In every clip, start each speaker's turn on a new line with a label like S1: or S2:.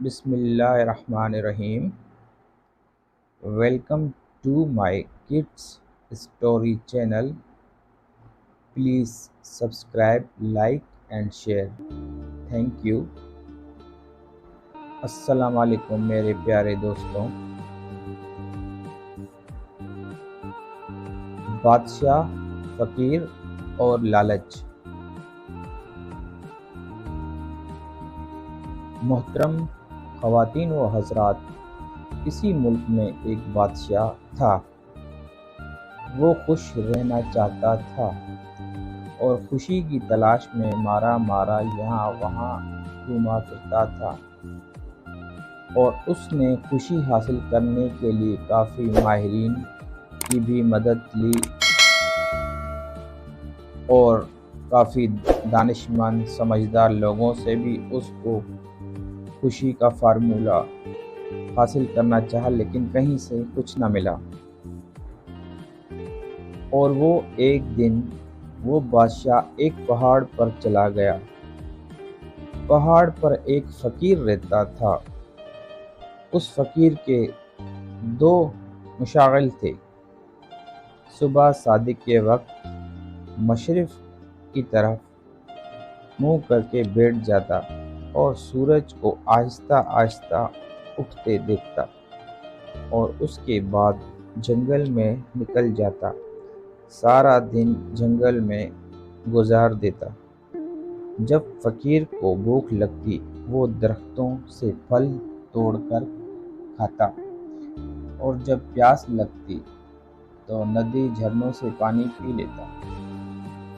S1: بسم اللہ الرحمن الرحیم. Welcome to my kids story channel. Please subscribe, like and share. Thank you. السلام علیکم میرے پیارے دوستوں. بادشاہ، فقیر اور لالچ. محترم خواتین و حضرات، کسی ملک میں ایک بادشاہ تھا. وہ خوش رہنا چاہتا تھا اور خوشی کی تلاش میں مارا یہاں وہاں گھوما پھرتا تھا، اور اس نے خوشی حاصل کرنے کے لیے کافی ماہرین کی بھی مدد لی اور کافی دانشمند سمجھدار لوگوں سے بھی اس کو خوشی کا فارمولہ حاصل کرنا چاہا، لیکن کہیں سے کچھ نہ ملا. اور ایک دن وہ بادشاہ ایک پہاڑ پر چلا گیا. پہاڑ پر ایک فقیر رہتا تھا. اس فقیر کے دو مشاغل تھے. صبح صادق کے وقت مشرق کی طرف منہ کر کے بیٹھ جاتا اور سورج کو آہستہ آہستہ اٹھتے دیکھتا، اور اس کے بعد جنگل میں نکل جاتا. سارا دن جنگل میں گزار دیتا. جب فقیر کو بھوک لگتی وہ درختوں سے پھل توڑ کر کھاتا، اور جب پیاس لگتی تو ندی جھرنوں سے پانی پی لیتا.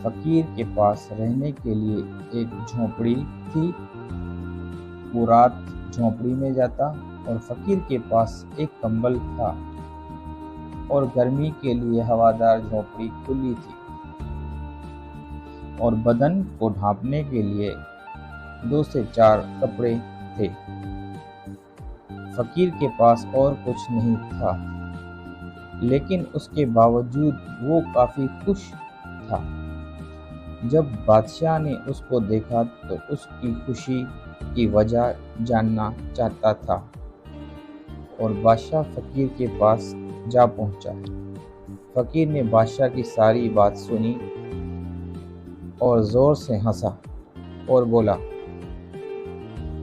S1: فقیر کے پاس رہنے کے لیے ایک جھونپڑی تھی. وہ رات جھونپڑی میں جاتا، اور فقیر کے پاس ایک کمبل تھا اور گرمی کے لیے ہوادار جھونپڑی کھلی تھی، اور بدن کو ڈھانپنے کے لیے 2 سے 4 کپڑے تھے. فقیر کے پاس اور کچھ نہیں تھا، لیکن اس کے باوجود وہ کافی خوش تھا. جب بادشاہ نے اس کو دیکھا تو اس کی خوشی کی وجہ جاننا چاہتا تھا، اور بادشاہ فقیر کے پاس جا پہنچا. فقیر نے بادشاہ کی ساری بات سنی اور زور سے ہنسا اور بولا،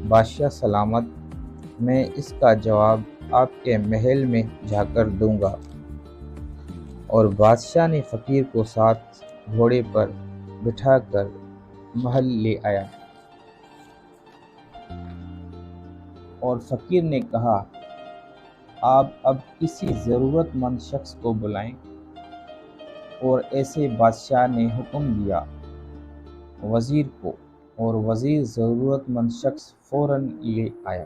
S1: بادشاہ سلامت، میں اس کا جواب آپ کے محل میں جا کر دوں گا. اور بادشاہ نے فقیر کو ساتھ گھوڑے پر بٹھا کر محل لے آیا. اور فقیر نے کہا، آپ اب کسی ضرورت مند شخص کو بلائیں. اور ایسے بادشاہ نے حکم دیا وزیر کو، اور وزیر ضرورت مند شخص فوراً لے آیا.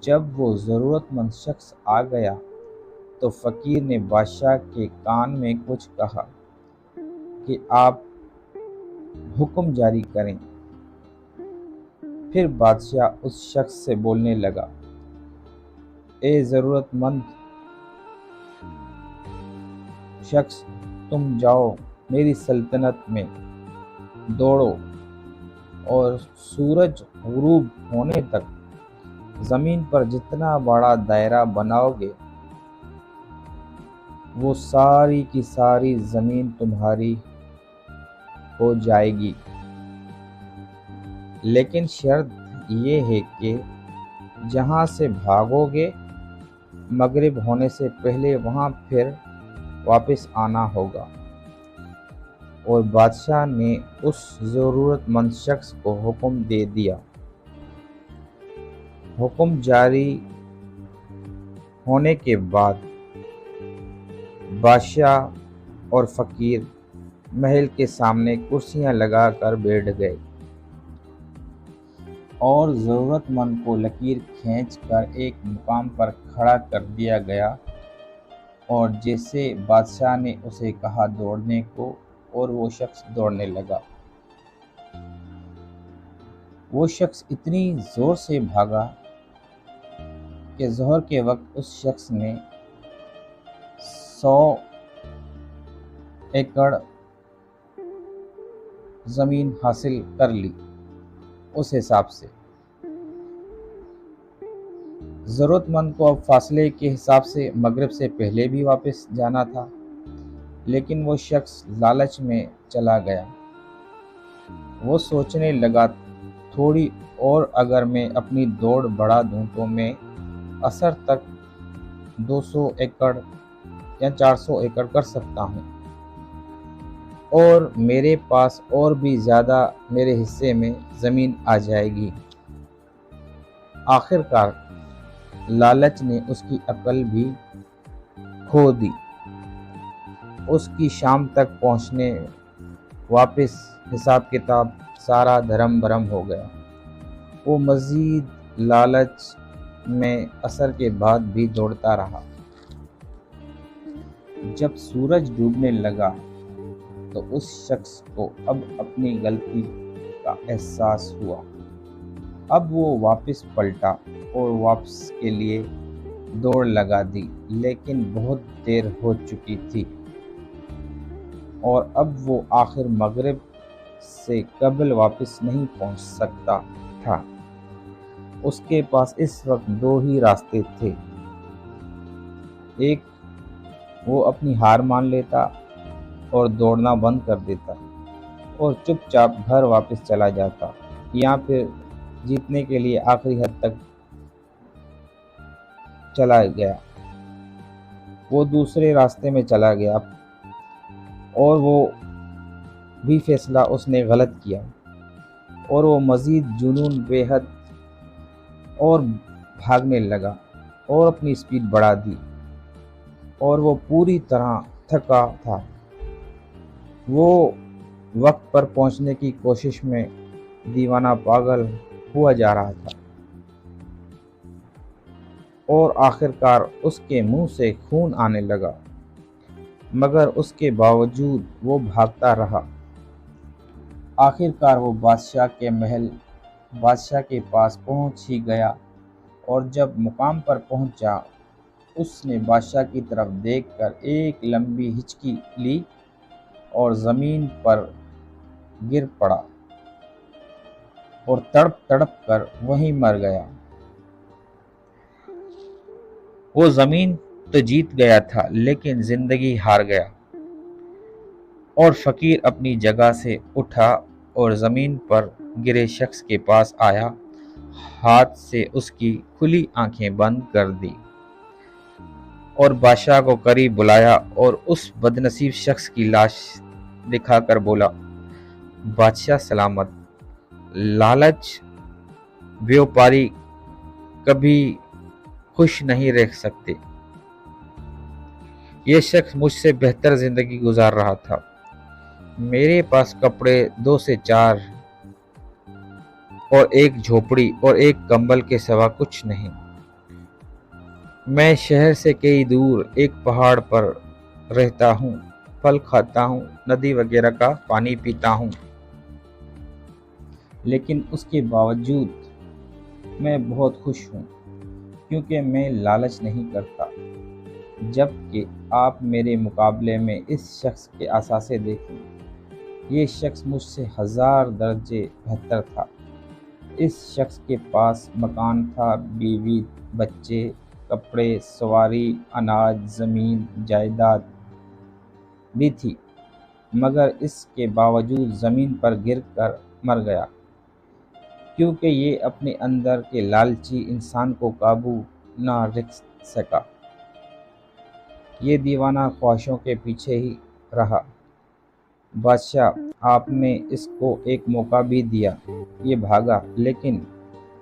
S1: جب وہ ضرورت مند شخص آ گیا تو فقیر نے بادشاہ کے کان میں کچھ کہا کہ آپ حکم جاری کریں. پھر بادشاہ اس شخص سے بولنے لگا، اے ضرورت مند شخص، تم جاؤ میری سلطنت میں دوڑو، اور سورج غروب ہونے تک زمین پر جتنا بڑا دائرہ بناؤ گے وہ ساری کی ساری زمین تمہاری ہو جائے گی. لیکن شرط یہ ہے کہ جہاں سے بھاگو گے مغرب ہونے سے پہلے وہاں پھر واپس آنا ہوگا. اور بادشاہ نے اس ضرورت مند شخص کو حکم دے دیا. حکم جاری ہونے کے بعد بادشاہ اور فقیر محل کے سامنے کرسیاں لگا کر بیٹھ گئے، اور ضرورت مند کو لکیر کھینچ کر ایک مقام پر کھڑا کر دیا گیا. اور جیسے بادشاہ نے اسے کہا دوڑنے کو، اور وہ شخص دوڑنے لگا. وہ شخص اتنی زور سے بھاگا کہ ظہر کے وقت اس شخص نے 100 ایکڑ زمین حاصل کر لی. اس حساب سے ضرورت مند کو اب فاصلے کے حساب سے مغرب سے پہلے بھی واپس جانا تھا، لیکن وہ شخص لالچ میں چلا گیا۔ وہ سوچنے لگا، تھوڑی اور اگر میں اپنی دوڑ بڑھا دوں تو میں عصر تک 200 ایکڑ یا 400 ایکڑ کر سکتا ہوں، اور میرے پاس اور بھی زیادہ میرے حصے میں زمین آ جائے گی۔ آخر کار لالچ نے اس کی عقل بھی کھو دی۔ اس کی شام تک پہنچنے واپس حساب کتاب سارا دھرم بھرم ہو گیا۔ وہ مزید لالچ میں عصر کے بعد بھی دوڑتا رہا۔ جب سورج ڈوبنے لگا تو اس شخص کو اب اپنی غلطی کا احساس ہوا۔ اب وہ واپس پلٹا اور واپس کے لیے دوڑ لگا دی، لیکن بہت دیر ہو چکی تھی اور اب وہ آخر مغرب سے قبل واپس نہیں پہنچ سکتا تھا۔ اس کے پاس اس وقت دو ہی راستے تھے، ایک وہ اپنی ہار مان لیتا اور دوڑنا بند کر دیتا اور چپ چاپ گھر واپس چلا جاتا، یا پھر جیتنے کے لیے آخری حد تک چلا گیا۔ وہ دوسرے راستے میں چلا گیا اور وہ بھی فیصلہ اس نے غلط کیا، اور وہ مزید جنون بے حد اور بھاگنے لگا اور اپنی سپیڈ بڑھا دی، اور وہ پوری طرح تھکا تھا۔ وہ وقت پر پہنچنے کی کوشش میں دیوانہ پاگل ہوا جا رہا تھا، اور آخر کار اس کے منہ سے خون آنے لگا، مگر اس کے باوجود وہ بھاگتا رہا۔ آخر کار وہ بادشاہ کے پاس پہنچ ہی گیا، اور جب مقام پر پہنچا اس نے بادشاہ کی طرف دیکھ کر ایک لمبی ہچکی لی اور زمین پر گر پڑا اور تڑپ تڑپ کر وہیں مر گیا۔ وہ زمین تو جیت گیا تھا لیکن زندگی ہار گیا، اور فقیر اپنی جگہ سے اٹھا اور زمین پر گرے شخص کے پاس آیا، ہاتھ سے اس کی کھلی آنکھیں بند کر دی اور بادشاہ کو قریب بلایا اور اس بدنصیب شخص کی لاش دکھا کر بولا، بادشاہ سلامت، لالچ بیوپاری کبھی خوش نہیں رہ سکتے۔ یہ شخص مجھ سے بہتر زندگی گزار رہا تھا، میرے پاس کپڑے 2 سے 4 اور ایک جھوپڑی اور ایک کمبل کے سوا کچھ نہیں۔ میں شہر سے کئی دور ایک پہاڑ پر رہتا ہوں، پھل کھاتا ہوں، ندی وغیرہ کا پانی پیتا ہوں، لیکن اس کے باوجود میں بہت خوش ہوں، کیونکہ میں لالچ نہیں کرتا۔ جبکہ آپ میرے مقابلے میں اس شخص کے اثاثے دیکھیں، یہ شخص مجھ سے 1000 درجے بہتر تھا۔ اس شخص کے پاس مکان تھا، بیوی، بچے، کپڑے، سواری، اناج، زمین، جائیداد بھی تھی، مگر اس کے باوجود زمین پر گر کر مر گیا، کیونکہ یہ اپنے اندر کے لالچی انسان کو قابو نہ رکھ سکا۔ یہ دیوانہ خواہشوں کے پیچھے ہی رہا۔ بادشاہ، آپ نے اس کو ایک موقع بھی دیا، یہ بھاگا، لیکن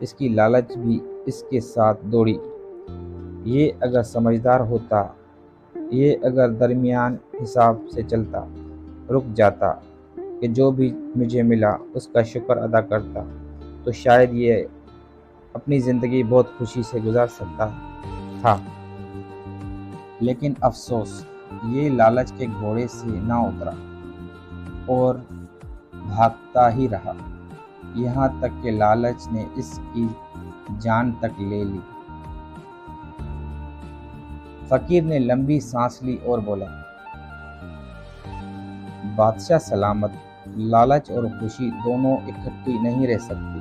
S1: اس کی لالچ بھی اس کے ساتھ دوڑی۔ یہ اگر سمجھدار ہوتا، یہ اگر درمیان حساب سے چلتا، رک جاتا کہ جو بھی مجھے ملا اس کا شکر ادا کرتا، تو شاید یہ اپنی زندگی بہت خوشی سے گزار سکتا تھا۔ لیکن افسوس، یہ لالچ کے گھوڑے سے نہ اترا اور بھاگتا ہی رہا، یہاں تک کہ لالچ نے اس کی جان تک لے لی۔ فقیر نے لمبی سانس لی اور بولا، بادشاہ سلامت، لالچ اور خوشی دونوں اکٹھی نہیں رہ سکتی۔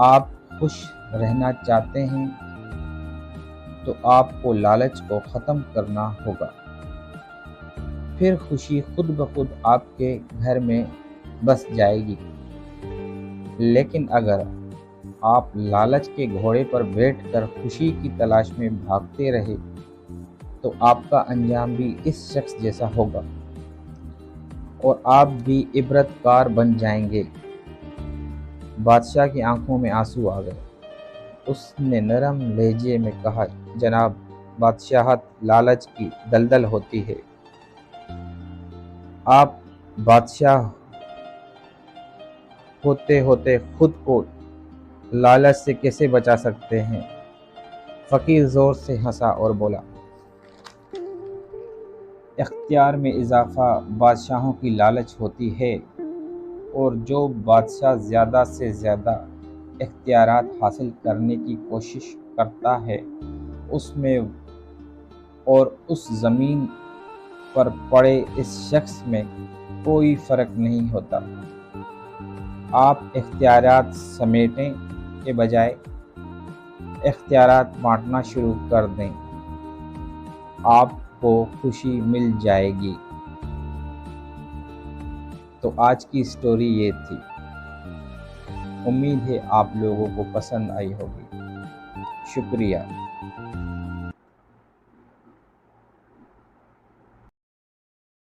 S1: آپ خوش رہنا چاہتے ہیں تو آپ کو لالچ کو ختم کرنا ہوگا، پھر خوشی خود بخود آپ کے گھر میں بس جائے گی۔ لیکن اگر آپ لالچ کے گھوڑے پر بیٹھ کر خوشی کی تلاش میں بھاگتے رہے تو آپ کا انجام بھی اس شخص جیسا ہوگا اور آپ بھی عبرت کار بن جائیں گے۔ بادشاہ کی آنکھوں میں آنسو آ گئے۔ اس نے نرم لہجے میں کہا، جناب، بادشاہت لالچ کی دلدل ہوتی ہے۔ آپ بادشاہ ہوتے ہوتے خود کو لالچ سے کیسے بچا سکتے ہیں؟ فقیر زور سے ہنسا اور بولا، اختیار میں اضافہ بادشاہوں کی لالچ ہوتی ہے، اور جو بادشاہ زیادہ سے زیادہ اختیارات حاصل کرنے کی کوشش کرتا ہے اس میں اور اس زمین پر پڑے اس شخص میں کوئی فرق نہیں ہوتا۔ آپ اختیارات سمیٹنے کے بجائے اختیارات بانٹنا شروع کر دیں، آپ کو خوشی مل جائے گی۔ تو آج کی سٹوری یہ تھی۔ امید ہے آپ لوگوں کو پسند آئی ہوگی۔ شکریہ۔